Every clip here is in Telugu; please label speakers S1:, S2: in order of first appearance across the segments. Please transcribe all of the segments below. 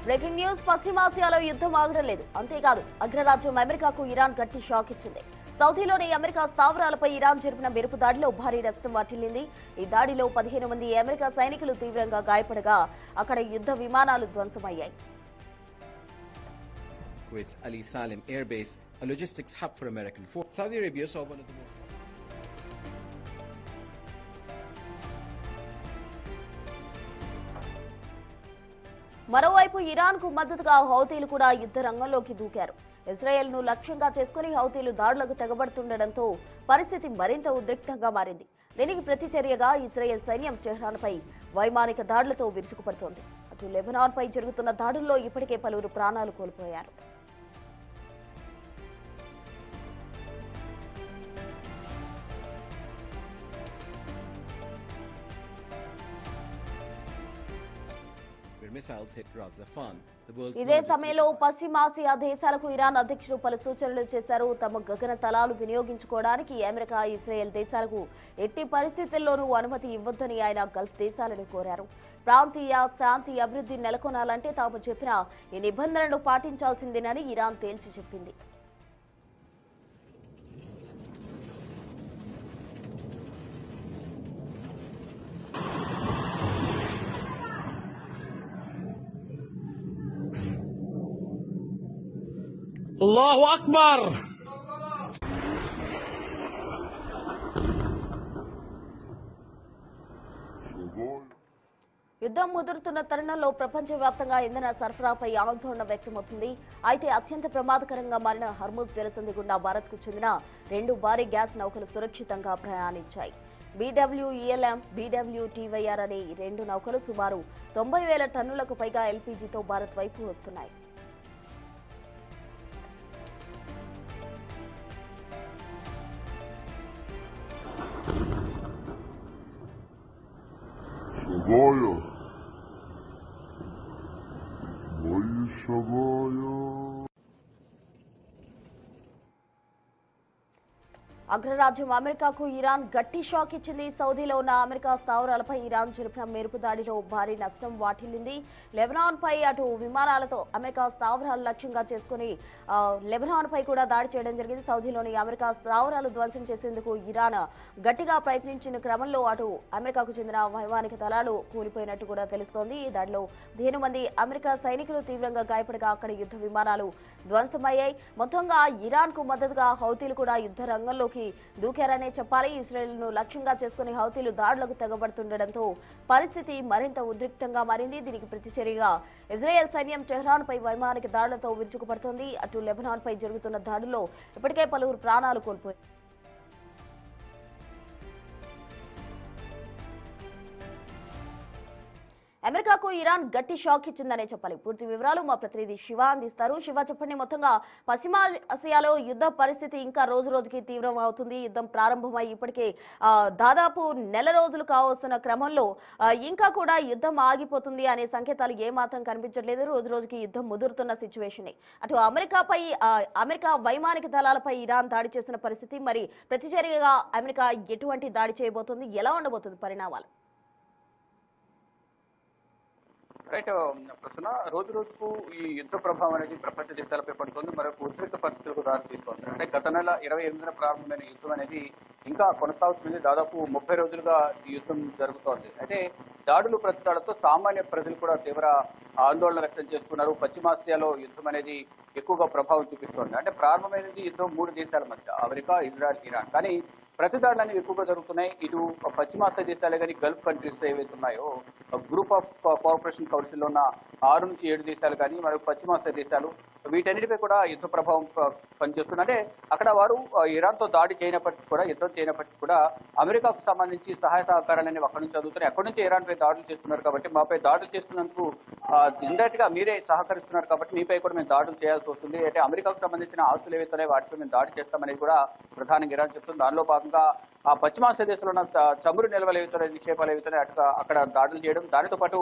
S1: Breaking news. పశ్చిమాసియాలో యుద్ధం ఆగడం లేదు. అంతేకాదు అగ్రరాజ్యం అమెరికాకు ఇరాన్ గట్టి షాక్ ఇచ్చింది. సౌదీలోని అమెరికా స్థావరాలపై ఇరాన్ జరిపిన మెరుపు దాడిలో భారీ నష్టం వాటిల్లింది. ఈ దాడిలో 15 మంది అమెరికా సైనికులు తీవ్రంగా గాయపడగా అక్కడ యుద్ధ విమానాలు ధ్వంసమయ్యాయి.
S2: Kuwait's Ali Salim Air Base, a logistics hub for American forces. Saudi Arabia saw one of the most
S1: మరోవైపు ఇరాన్ కు మద్దతుగా హౌతీలు కూడా యుద్ధ రంగంలోకి దూకారు. ఇజ్రాయెల్ ను లక్ష్యంగా చేసుకుని హౌతీలు దాడులకు తెగబడుతుండటంతో పరిస్థితి మరింత ఉద్రిక్తంగా మారింది. దీనికి ప్రతిచర్యగా ఇజ్రాయెల్ సైన్యం టెహ్రాన్పై వైమానిక దాడులతో విరుచుకుపడుతోంది. అటు లెబనాన్పై జరుగుతున్న దాడుల్లో ఇప్పటికే పలువురు ప్రాణాలు కోల్పోయారు.
S2: missiles hit Ras Laffan.
S1: ఇదే సమయంలో పశ్చిమాసియా దేశాలకు ఇరాన్ అధ్యక్షుడు పలు సూచనలు చేశారు. తమ గగన తలాలు వినియోగించుకోవడానికి అమెరికా, ఇజ్రాయెల్ దేశాలకు ఎట్టి పరిస్థితుల్లోనూ అనుమతి ఇవ్వొద్దని ఆయన గల్ఫ్ దేశాలను కోరారు. ప్రాంతీయ శాంతి అభివృద్ధి నెలకొనాలంటే తాము చెప్పిన ఈ నిబంధనలు పాటించాల్సిందేనని ఇరాన్ తేల్చి చెప్పింది.
S3: Allahu Akbar!
S1: యుద్ధం ముదురుతున్న తరుణంలో ప్రపంచవ్యాప్తంగా ఇంధన సరఫరాపై ఆందోళన వ్యక్తమవుతుంది. అయితే అత్యంత ప్రమాదకరంగా మారిన హర్ముజ్ జలసంధి గుండా భారత్కు చెందిన 2 భారీ గ్యాస్ నౌకలు సురక్షితంగా ప్రయాణించాయి. BWELM, BWTYR అనే ఈ 2 నౌకలు సుమారు 90,000 టన్నులకు పైగా ఎల్పీజీతో భారత్ వైపు వస్తున్నాయి. అగ్రరాజ్యం అమెరికాకు ఇరాన్ గట్టి షాక్ ఇచ్చింది. సౌదీలో ఉన్న అమెరికా స్థావరాలపై ఇరాన్ జరిపిన మెరుపు దాడిలో భారీ నష్టం వాటిల్లింది. లెబనాన్ పై అటు విమానాలతో అమెరికా స్థావరాలు లక్ష్యంగా చేసుకుని లెబనాన్ పై కూడా దాడి చేయడం జరిగింది. సౌదీలోని అమెరికా స్థావరాలు ధ్వంసం చేసేందుకు ఇరాన్ గట్టిగా ప్రయత్నించిన క్రమంలో అటు అమెరికాకు చెందిన వైమానిక దళాలు కూలిపోయినట్టు కూడా తెలుస్తోంది. ఈ దాడిలో 15 మంది అమెరికా సైనికులు తీవ్రంగా గాయపడగా అక్కడ యుద్ధ విమానాలు ధ్వంసమయ్యాయి. మొత్తంగా ఇరాన్ కు మద్దతుగా హౌతీలు కూడా యుద్ధ రంగంలోకి దూకారనే చెప్పాలి. ఇజ్రాయెల్ ను లక్ష్యంగా చేసుకుని హౌతీలు దాడులకు తెగబడుతుండటంతో పరిస్థితి మరింత ఉద్రిక్తంగా మారింది. దీనికి ప్రతిచర్యగా ఇజ్రాయెల్ సైన్యం టెహ్రాన్ పై వైమానిక దాడులతో విరుచుకుపడుతోంది. అటు లెబనాన్ పై జరుగుతున్న దాడుల్లో ఇప్పటికే పలువురు ప్రాణాలు కోల్పోయారు. అమెరికాకు ఇరాన్ గట్టి షాక్ ఇచ్చిందనే చెప్పాలి. పూర్తి వివరాలు మా ప్రతినిధి శివ అందిస్తారు. శివ, చెప్పండి, మొత్తంగా పశ్చిమాసియాలో యుద్ధ పరిస్థితి ఇంకా రోజు రోజుకి తీవ్రం అవుతుంది. యుద్ధం ప్రారంభమై ఇప్పటికే దాదాపు నెల రోజులు కావస్తున్న క్రమంలో ఇంకా కూడా యుద్ధం ఆగిపోతుంది అనే సంకేతాలు ఏమాత్రం కనిపించట్లేదు. రోజు రోజుకి యుద్ధం ముదురుతున్న సిచ్యువేషన్. అటు అమెరికా వైమానిక దళాలపై ఇరాన్ దాడి చేసిన పరిస్థితి, మరి ప్రతిచర్యగా అమెరికా ఎటువంటి దాడి చేయబోతుంది, ఎలా ఉండబోతుంది పరిణామాలు?
S4: రైట్ ప్రశ్న, రోజు రోజుకు ఈ యుద్ధ ప్రభావం అనేది ప్రపంచ దేశాలపై పడుతుంది. మరొక ఉద్రిక్త పరిస్థితులకు దారితీస్తోంది. అంటే గత నెల 28న ప్రారంభమైన యుద్ధం అనేది ఇంకా కొనసాగుతుంది. దాదాపు 30 రోజులుగా ఈ యుద్ధం జరుగుతోంది. అయితే దాడులు ప్రతిదాడులతో సామాన్య ప్రజలు కూడా తీవ్ర ఆందోళన వ్యక్తం చేస్తున్నారు. పశ్చిమాసియాలో యుద్ధం అనేది ఎక్కువగా ప్రభావం చూపిస్తోంది. అంటే ప్రారంభమైనది యుద్ధం 3 దేశాల మధ్య, అమెరికా, ఇజ్రాయెల్, ఇరాన్. కానీ ప్రతిదాడులు అనేవి ఎక్కువగా జరుగుతున్నాయి. ఇటు పశ్చిమాసియా దేశాలే కానీ గల్ఫ్ కంట్రీస్ ఏవైతే ఉన్నాయో గ్రూప్ ఆఫ్ కోఆపరేషన్ కౌన్సిల్లో ఉన్న 6 నుంచి 7 దేశాలు కానీ మరియు పశ్చిమాసియా దేశాలు, వీటన్నిటిపై కూడా యుద్ధ ప్రభావం పనిచేస్తుంది. అంటే అక్కడ వారు ఇరాన్తో దాడి చేయనప్పటికీ కూడా, యుద్ధం చేయనప్పటికీ కూడా అమెరికాకు సంబంధించి సహాయ సహకారాలు అనేవి అక్కడి నుంచి అందుతున్నాయి. అక్కడి నుంచి ఇరాన్ పై దాడులు చేస్తున్నారు కాబట్టి, మాపై దాడులు చేస్తున్నందుకు ఇండైరెక్ట్ గా మీరే సహకరిస్తున్నారు కాబట్టి మీపై కూడా మేము దాడులు చేయాల్సి వస్తుంది. అంటే అమెరికాకు సంబంధించిన ఆస్తులు ఏవైతున్నాయో వాటిపై మేము దాడి చేస్తామనేది కూడా ప్రధానంగా ఇరాన్ చెప్తుంది. దానిలో భాగంగా ఆ పశ్చిమాసియా దేశంలో ఉన్న చమురు నిల్వలు ఏవైతున్నాయి, నిక్షేపాలు ఏవైతున్నాయి అక్కడ దాడులు చేయడం, దానితో పాటు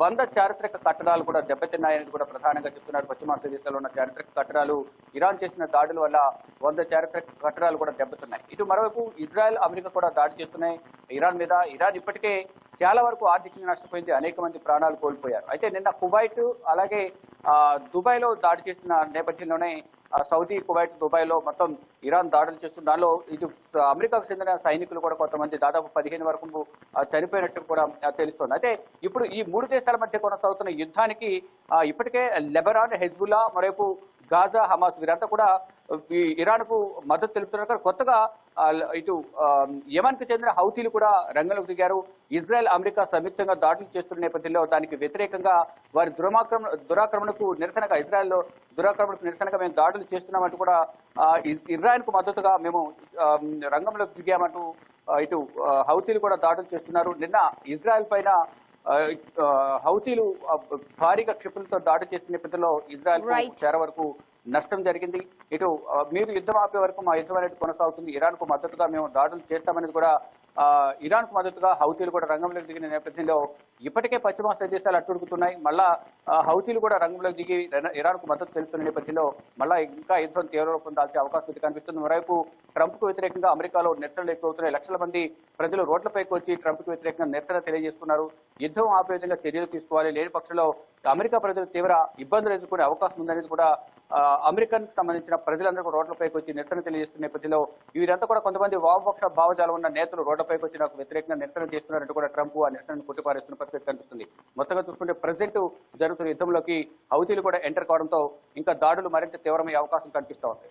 S4: 100 చారిత్రక కట్టడాలు కూడా దెబ్బతిన్నాయని కూడా ప్రధానంగా చెప్తున్నారు. పశ్చిమాసియా దేశాల్లో ఉన్న చారిత్రక కట్టడాలు ఇరాన్ చేసిన దాడుల వల్ల 100 చారిత్రక కట్టడాలు కూడా దెబ్బతిన్నాయి. ఇటు మరోవైపు ఇజ్రాయెల్, అమెరికా కూడా దాడి చేస్తున్నాయి. ఇరాన్ మీద. ఇరాన్ ఇప్పటికే చాలా వరకు ఆర్థికంగా నష్టపోయింది, అనేక మంది ప్రాణాలు కోల్పోయారు. అయితే నిన్న కువైట్ అలాగే దుబాయ్లో దాడి చేసిన నేపథ్యంలోనే సౌదీ, కువైట్, దుబాయ్లో మొత్తం ఇరాన్ దాడులు చేస్తుంది. దానిలో ఇది అమెరికాకు చెందిన సైనికులు కూడా కొంతమంది దాదాపు 15 వరకు చనిపోయినట్టు కూడా తెలుస్తోంది. అయితే ఇప్పుడు ఈ 3 దేశాల మధ్య కొనసాగుతున్న యుద్ధానికి ఇప్పటికే లెబనాన్, హెజ్బుల్లా, మరోవైపు గాజా, హమాస్ వీరంతా కూడా ఈ ఇరాన్ కు మద్దతు తెలుపుతున్నారు. కొత్తగా ఇటు యమన్ కు చెందిన హౌతీలు కూడా రంగంలోకి దిగారు. ఇజ్రాయెల్, అమెరికా సంయుక్తంగా దాడులు చేస్తున్న నేపథ్యంలో దానికి వ్యతిరేకంగా వారి దురాక్రమణకు నిరసనగా, ఇజ్రాయెల్లో దురాక్రమణకు నిరసనగా మేము దాడులు చేస్తున్నామంటూ కూడా ఇజ్రాయెల్ కు మద్దతుగా మేము రంగంలోకి దిగామంటూ ఇటు హౌతీలు కూడా దాడులు చేస్తున్నారు. నిన్న ఇజ్రాయెల్ పైన హౌతీలు భారీగా క్షిపణులతో దాడి చేసిన నేపథ్యంలో ఇజ్రాయెల్ చేర వరకు నష్టం జరిగింది. ఇటు మీరు యుద్ధం ఆపే వరకు మా యుద్ధం అనేది కొనసాగుతుంది, ఇరాన్ కు మద్దతుగా మేము దాడులు చేస్తామనేది కూడా ఇరాన్ కు మద్దతుగా హౌతీలు కూడా రంగంలోకి దిగిన నేపథ్యంలో ఇప్పటికే పశ్చిమాసియా దేశాలు అట్టుడుకుతున్నాయి. మళ్ళా హౌతీలు కూడా రంగంలోకి దిగి ఇరాన్ కు మద్దతు తెలుపుతున్న నేపథ్యంలో మళ్ళా ఇంకా యుద్ధం తీవ్ర రూపం దాల్చే అవకాశం అయితే కనిపిస్తుంది. మరోవైపు ట్రంప్ కు వ్యతిరేకంగా అమెరికాలో నిరసనలు ఎక్కువవుతున్నాయి. లక్షల మంది ప్రజలు రోడ్లపైకి వచ్చి ట్రంప్ కు వ్యతిరేకంగా నిరసన తెలియజేస్తున్నారు. యుద్ధం ఆపే విధంగా చర్యలు తీసుకోవాలి, లేని పక్షంలో అమెరికా ప్రజలు తీవ్ర ఇబ్బందులు ఎదుర్కొనే అవకాశం ఉందనేది కూడా అమెరికన్ కు సంబంధించిన ప్రజలందరూ రోడ్లపైకి వచ్చి నిరసన తెలియజేస్తున్న నేపథ్యంలో వీరంతా కూడా కొంతమంది వామపక్ష భావజాలం ఉన్న నేతలు రోడ్లపైకి వచ్చి నాకు వ్యతిరేకంగా నిరసన చేస్తున్నారంటూ కూడా ట్రంప్ ఆ నిరసనను కొట్టిపారేస్తున్న పరిస్థితి కనిపిస్తుంది. మొత్తంగా చూసుకుంటే ప్రజెంట్ జరుగుతున్న యుద్ధంలోకి హౌతీలు కూడా ఎంటర్ కావడంతో ఇంకా దాడులు మరింత తీవ్రమయ్యే అవకాశం కనిపిస్తూ ఉంది.